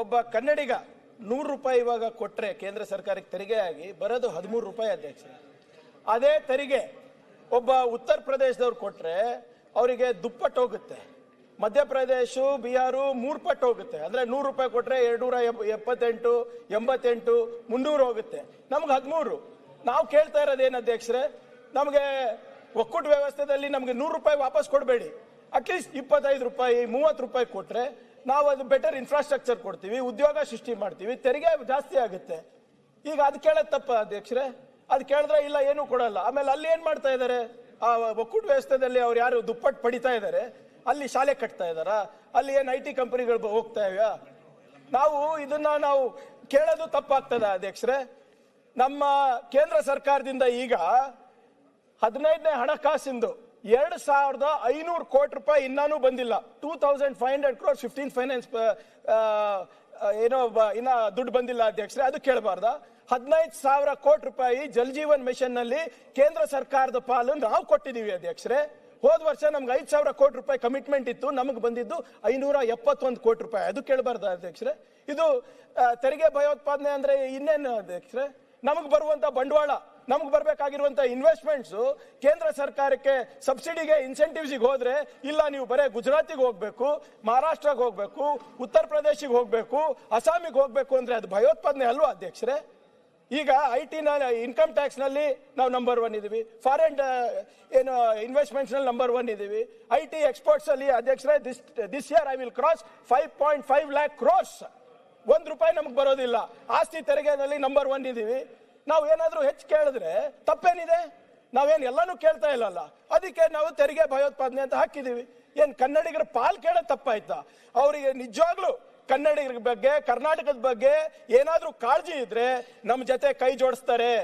ಒಬ್ಬ ಕನ್ನಡಿಗ 100 ರೂಪಾಯಿ ಇವಾಗ ಕೊಟ್ಟರೆ ಕೇಂದ್ರ ಸರ್ಕಾರಕ್ಕೆ ತೆರಿಗೆ ಆಗಿ ಬರೋದು 13 ರೂಪಾಯಿ ಅಧ್ಯಕ್ಷ. ಅದೇ ತೆರಿಗೆ ಒಬ್ಬ ಉತ್ತರ ಪ್ರದೇಶದವ್ರು ಕೊಟ್ಟರೆ ಅವರಿಗೆ ದುಪ್ಪಟ್ಟು ಹೋಗುತ್ತೆ. ಮಧ್ಯಪ್ರದೇಶ, ಬಿಹಾರು 3 ಪಟ್ಟು ಹೋಗುತ್ತೆ. ಅಂದರೆ 100 ರೂಪಾಯಿ ಕೊಟ್ಟರೆ 278, 88, 300 ಹೋಗುತ್ತೆ. ನಮ್ಗೆ 13. ನಾವು ಕೇಳ್ತಾ ಇರೋದೇನು ಅಧ್ಯಕ್ಷರೇ, ನಮಗೆ ಒಕ್ಕೂಟ ವ್ಯವಸ್ಥೆಯಲ್ಲಿ ನಮಗೆ 100 ರೂಪಾಯಿ ವಾಪಸ್ ಕೊಡಬೇಡಿ. ಅಟ್ಲೀಸ್ಟ್ 25 ರೂಪಾಯಿ 30 ರೂಪಾಯಿ ಕೊಟ್ಟರೆ ನಾವು ಅದು ಬೆಟರ್ ಇನ್ಫ್ರಾಸ್ಟ್ರಕ್ಚರ್ ಕೊಡ್ತೀವಿ, ಉದ್ಯೋಗ ಸೃಷ್ಟಿ ಮಾಡ್ತೀವಿ, ತೆರಿಗೆ ಜಾಸ್ತಿ ಆಗುತ್ತೆ. ಈಗ ಅದು ಕೇಳೋದು ತಪ್ಪ ಅಧ್ಯಕ್ಷರೇ? ಅದು ಕೇಳಿದ್ರೆ ಇಲ್ಲ ಏನೂ ಕೊಡಲ್ಲ. ಆಮೇಲೆ ಅಲ್ಲಿ ಏನು ಮಾಡ್ತಾ ಇದ್ದಾರೆ, ಆ ಒಕ್ಕೂಟ ವ್ಯವಸ್ಥೆಯಲ್ಲಿ ಅವ್ರು ಯಾರು ದುಪ್ಪಟ್ಟು ಪಡಿತಾ ಇದ್ದಾರೆ, ಅಲ್ಲಿ ಶಾಲೆ ಕಟ್ತಾ ಇದ್ದಾರಾ, ಅಲ್ಲಿ ಏನು IT ಕಂಪನಿಗಳು ಹೋಗ್ತಾ ಇವೆ? ನಾವು ಇದನ್ನ ನಾವು ಕೇಳೋದು ತಪ್ಪಾಗ್ತದ ಅಧ್ಯಕ್ಷರೇ? ನಮ್ಮ ಕೇಂದ್ರ ಸರ್ಕಾರದಿಂದ ಈಗ 15ನೇ ಹಣಕಾಸಿಂದು 2500 ಕೋಟಿ ರೂಪಾಯಿ ಇನ್ನೂ ಬಂದಿಲ್ಲ. 2500 crores 15th ಫೈನಾನ್ಸ್ ಏನೋ ಇನ್ನ ದುಡ್ಡು ಬಂದಿಲ್ಲ ಅಧ್ಯಕ್ಷರೇ. ಅದು ಕೇಳಬಾರ್ದ? 15,000 ಕೋಟಿ ರೂಪಾಯಿ ಜಲ್ ಜೀವನ್ ಮಿಷನ್ ನಲ್ಲಿ ಕೇಂದ್ರ ಸರ್ಕಾರದ ಪಾಲು ನಾವು ಕೊಟ್ಟಿದ್ದೀವಿ ಅಧ್ಯಕ್ಷರೇ. ಹೋದ ವರ್ಷ ನಮ್ಗೆ 5,000 ಕೋಟಿ ರೂಪಾಯಿ ಕಮಿಟ್ಮೆಂಟ್ ಇತ್ತು, ನಮಗೆ ಬಂದಿದ್ದು 571 ಕೋಟಿ ರೂಪಾಯಿ. ಅದು ಕೇಳಬಾರ್ದ ಅಧ್ಯಕ್ಷರೇ? ಇದು ತೆರಿಗೆ ಭಯೋತ್ಪಾದನೆ ಅಂದ್ರೆ ಇನ್ನೇನು ಅಧ್ಯಕ್ಷರೇ? ನಮಗೆ ಬರುವಂತ ಬಂಡವಾಳ, ನಮ್ಗೆ ಬರ್ಬೇಕಾಗಿರುವಂತ ಇನ್ವೆಸ್ಟ್ಮೆಂಟ್ಸ್ ಕೇಂದ್ರ ಸರ್ಕಾರಕ್ಕೆ ಸಬ್ಸಿಡಿಗೆ ಇನ್ಸೆಂಟಿವ್ಸ್ಗೆ ಹೋದ್ರೆ ಇಲ್ಲ, ನೀವು ಬರೇ ಗುಜರಾತಿಗೆ ಹೋಗ್ಬೇಕು, ಮಹಾರಾಷ್ಟ್ರಗೆ ಹೋಗ್ಬೇಕು, ಉತ್ತರ ಪ್ರದೇಶಿಗೆ ಹೋಗ್ಬೇಕು, ಅಸ್ಸಾಮಿಗೆ ಹೋಗ್ಬೇಕು ಅಂದ್ರೆ ಅದು ಭಯೋತ್ಪಾದನೆ ಅಲ್ವಾ ಅಧ್ಯಕ್ಷರೇ? ಈಗ IT ಇನ್ಕಮ್ ಟ್ಯಾಕ್ಸ್ ನಲ್ಲಿ ನಾವು ನಂಬರ್ 1 ಇದೀವಿ, ಫಾರಿನ್ ಏನು ಇನ್ವೆಸ್ಟ್ಮೆಂಟ್ಸ್ ನಲ್ಲಿ ನಂಬರ್ 1 ಇದೀವಿ. IT ಎಕ್ಸ್ಪೋರ್ಟ್ಸ್ ಅಲ್ಲಿ ಅಧ್ಯಕ್ಷರೇ this year I will cross 5.5 lakh crores. 1 ರೂಪಾಯಿ ನಮ್ಗೆ ಬರೋದಿಲ್ಲ. ಆಸ್ತಿ ತೆರಿಗೆನಲ್ಲಿ ನಂಬರ್ 1 ಇದೀವಿ. ನಾವು ಏನಾದ್ರೂ ಹೆಚ್ಚು ಕೇಳಿದ್ರೆ ತಪ್ಪೇನಿದೆ? ನಾವೇನು ಎಲ್ಲಾನು ಕೇಳ್ತಾ ಇಲ್ಲಲ್ಲ, ಅದಕ್ಕೆ ನಾವು ತೆರಿಗೆ ಭಯೋತ್ಪಾದನೆ ಅಂತ ಹಾಕಿದೀವಿ. ಏನ್ ಕನ್ನಡಿಗರ ಪಾಲ್ ಕೇಳೋದು ತಪ್ಪಾಯ್ತಾ? ಅವರಿಗೆ ನಿಜವಾಗ್ಲೂ ಕನ್ನಡಿಗರ ಬಗ್ಗೆ, ಕರ್ನಾಟಕದ ಬಗ್ಗೆ ಏನಾದ್ರೂ ಕಾಳಜಿ ಇದ್ರೆ ನಮ್ಮ ಜೊತೆ ಕೈ ಜೋಡಿಸ್ತಾರೆ.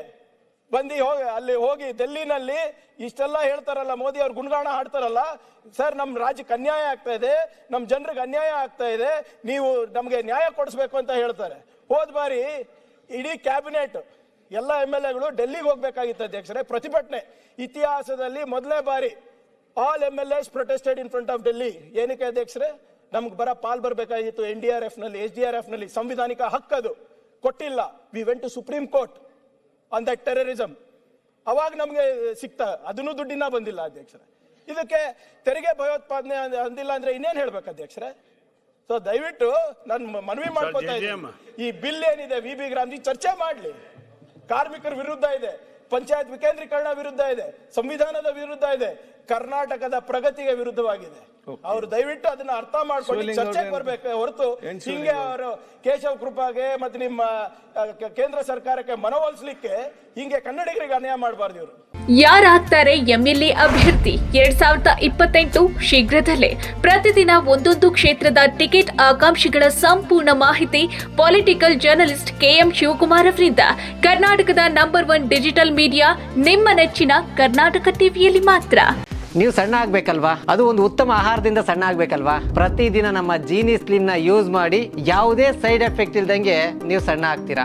ಅಲ್ಲಿ ಹೋಗಿ ಡೆಲ್ಲಿನಲ್ಲಿ ಇಷ್ಟೆಲ್ಲ ಹೇಳ್ತಾರಲ್ಲ, ಮೋದಿ ಅವ್ರು ಗುಣಗಾನ ಹಾಡ್ತಾರಲ್ಲ, ಸರ್ ನಮ್ಮ ರಾಜ್ಯಕ್ಕೆ ಅನ್ಯಾಯ ಆಗ್ತಾ ಇದೆ, ನಮ್ಮ ಜನರಿಗೆ ಅನ್ಯಾಯ ಆಗ್ತಾ ಇದೆ, ನೀವು ನಮಗೆ ನ್ಯಾಯ ಕೊಡಿಸ್ಬೇಕು ಅಂತ ಹೇಳ್ತಾರೆ. ಹೋದ ಬಾರಿ ಇಡೀ ಕ್ಯಾಬಿನೆಟ್ ಎಲ್ಲ MLAಗಳು ಡೆಲ್ಲಿಗೆ ಹೋಗ್ಬೇಕಾಗಿತ್ತು ಅಧ್ಯಕ್ಷರೇ. ಪ್ರತಿಭಟನೆ ಇತಿಹಾಸದಲ್ಲಿ ಮೊದಲನೇ ಬಾರಿ all MLAs protested in front of Delhi. ಏನಕ್ಕೆ ಅಧ್ಯಕ್ಷರೇ? ನಮ್ಗೆ ಪಾಲ್ ಬರಬೇಕಾಗಿತ್ತು NDRF ನಲ್ಲಿ, SDRF ನಲ್ಲಿ. ಸಂವಿಧಾನಿಕ ಹಕ್ಕದು ಕೊಟ್ಟಿಲ್ಲ. We went to Supreme Court on that terrorism. ಅವಾಗ ನಮ್ಗೆ ಸಿಕ್ತಾ, ಅದನ್ನು ದುಡ್ಡಿನ ಬಂದಿಲ್ಲ ಅಧ್ಯಕ್ಷರೇ. ಇದಕ್ಕೆ ತೆರಿಗೆ ಭಯೋತ್ಪಾದನೆ ಅಂದಿಲ್ಲ ಅಂದ್ರೆ ಇನ್ನೇನ್ ಹೇಳ್ಬೇಕು ಅಧ್ಯಕ್ಷರೇ? ಸೊ ದಯವಿಟ್ಟು ನಾನು ಮನವಿ ಮಾಡ್ಕೊತಾ ಇದ್ದೀನಿ, ಈ ಬಿಲ್ ಏನಿದೆ VB ಗ್ರಾಮ್ಜಿ ಚರ್ಚೆ ಮಾಡ್ಲಿ. ಕಾರ್ಮಿಕರ ವಿರುದ್ಧ ಇದೆ, ಪಂಚಾಯತ್ ವಿಕೇಂದ್ರೀಕರಣ ವಿರುದ್ಧ ಇದೆ, ಸಂವಿಧಾನದ ವಿರುದ್ಧ ಇದೆ, ಕರ್ನಾಟಕದ ಪ್ರಗತಿಗೆ ವಿರುದ್ಧವಾಗಿದೆ. ಅವರು ದಯವಿಟ್ಟು ಅದನ್ನ ಅರ್ಥ ಮಾಡ್ಕೊಂಡು ಚರ್ಚೆಗೆ ಬರ್ಬೇಕು ಹೊರತು ಹಿಂಗೆ ಅವರು ಕೇಶವ್ ಕೃಪಾಗೆ ಮತ್ತೆ ನಿಮ್ಮ ಕೇಂದ್ರ ಸರ್ಕಾರಕ್ಕೆ ಮನವೊಲಿಸಲಿಕ್ಕೆ ಹಿಂಗೆ ಕನ್ನಡಿಗರಿಗೆ ಅನ್ಯಾಯ ಮಾಡಬಾರ್ದು. ಇವರು ಯಾರಾಗ್ತಾರೆ MLA ಅಭ್ಯರ್ಥಿ 2028 ಶೀಘ್ರದಲ್ಲೇ. ಪ್ರತಿದಿನ ಒಂದೊಂದು ಕ್ಷೇತ್ರದ ಟಿಕೆಟ್ ಆಕಾಂಕ್ಷಿಗಳ ಸಂಪೂರ್ಣ ಮಾಹಿತಿ ಪೊಲಿಟಿಕಲ್ ಜರ್ನಲಿಸ್ಟ್ KM ಶಿವಕುಮಾರ್ ಅವರಿಂದ. ಕರ್ನಾಟಕದ ನಂಬರ್ 1 ಡಿಜಿಟಲ್ ಮೀಡಿಯಾ ನಿಮ್ಮ ನೆಚ್ಚಿನ ಕರ್ನಾಟಕ ಟಿವಿಯಲ್ಲಿ ಮಾತ್ರ. ನೀವು ಸಣ್ಣ ಆಗ್ಬೇಕಲ್ವಾ? ಅದು ಒಂದು ಉತ್ತಮ ಆಹಾರದಿಂದ ಸಣ್ಣ ಆಗ್ಬೇಕಲ್ವಾ? ಪ್ರತಿದಿನ ನಮ್ಮ ಜೀನಿ ಸ್ಲಿಮ್ ನ ಯೂಸ್ ಮಾಡಿ ಯಾವುದೇ ಸೈಡ್ ಎಫೆಕ್ಟ್ ಇಲ್ದಂಗೆ ನೀವು ಸಣ್ಣ ಆಗ್ತೀರಾ.